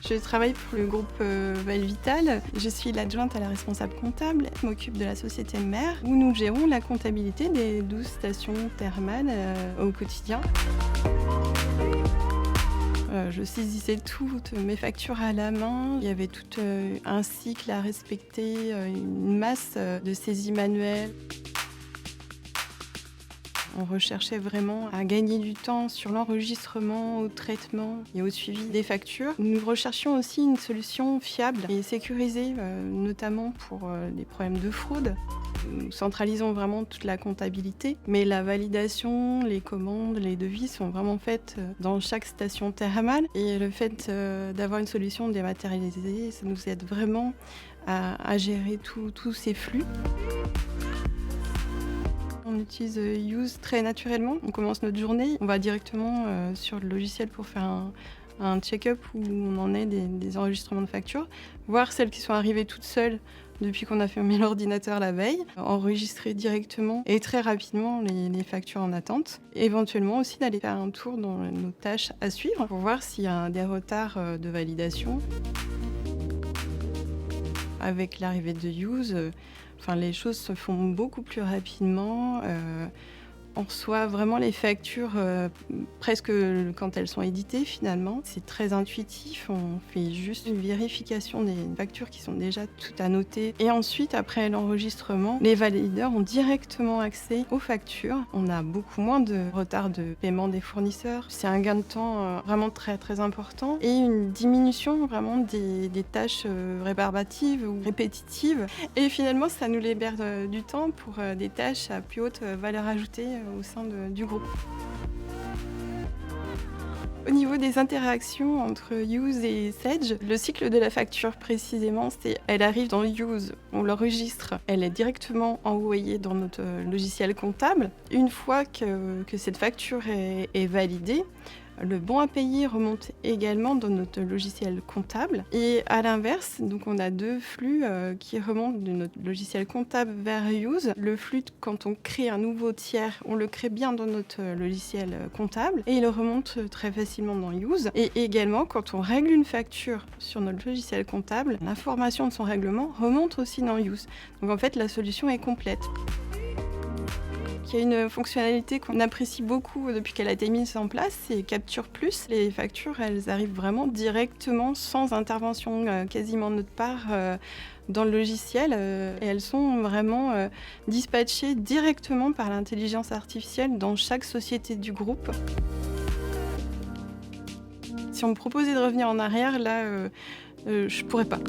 Je travaille pour le groupe Valvital. Je suis l'adjointe à la responsable comptable. Je m'occupe de la société mère où nous gérons la comptabilité des 12 stations thermales au quotidien. Je saisissais toutes mes factures à la main. Il y avait tout un cycle à respecter, une masse de saisies manuelles. On recherchait vraiment à gagner du temps sur l'enregistrement, au traitement et au suivi des factures. Nous recherchions aussi une solution fiable et sécurisée, notamment pour les problèmes de fraude. Nous centralisons vraiment toute la comptabilité, mais la validation, les commandes, les devis sont vraiment faites dans chaque station thermale. Et le fait d'avoir une solution dématérialisée, ça nous aide vraiment à gérer tous ces flux. On utilise Use très naturellement. On commence notre journée, on va directement sur le logiciel pour faire un check-up où on en est des enregistrements de factures, voir celles qui sont arrivées toutes seules depuis qu'on a fermé l'ordinateur la veille, enregistrer directement et très rapidement les factures en attente. Éventuellement aussi d'aller faire un tour dans nos tâches à suivre pour voir s'il y a des retards de validation. Avec l'arrivée de Use, les choses se font beaucoup plus rapidement. On reçoit vraiment les factures presque quand elles sont éditées finalement. C'est très intuitif, on fait juste une vérification des factures qui sont déjà toutes annotées. Et ensuite, après l'enregistrement, les valideurs ont directement accès aux factures. On a beaucoup moins de retard de paiement des fournisseurs. C'est un gain de temps vraiment très très important et une diminution vraiment des tâches rébarbatives ou répétitives. Et finalement, ça nous libère du temps pour des tâches à plus haute valeur ajoutée au sein du groupe. Au niveau des interactions entre Use et Sage, le cycle de la facture précisément, elle arrive dans Use, on l'enregistre, elle est directement envoyée dans notre logiciel comptable. Une fois que cette facture est validée, le bon à payer remonte également dans notre logiciel comptable. Et à l'inverse, donc on a deux flux qui remontent de notre logiciel comptable vers Use. Le flux, quand on crée un nouveau tiers, on le crée bien dans notre logiciel comptable et il remonte très facilement dans Use. Et également, quand on règle une facture sur notre logiciel comptable, l'information de son règlement remonte aussi dans Use. Donc en fait, la solution est complète. Il y a une fonctionnalité qu'on apprécie beaucoup depuis qu'elle a été mise en place, c'est Capture Plus. Les factures, elles arrivent vraiment directement, sans intervention quasiment de notre part, dans le logiciel. Et elles sont vraiment dispatchées directement par l'intelligence artificielle dans chaque société du groupe. Si on me proposait de revenir en arrière, là, je pourrais pas.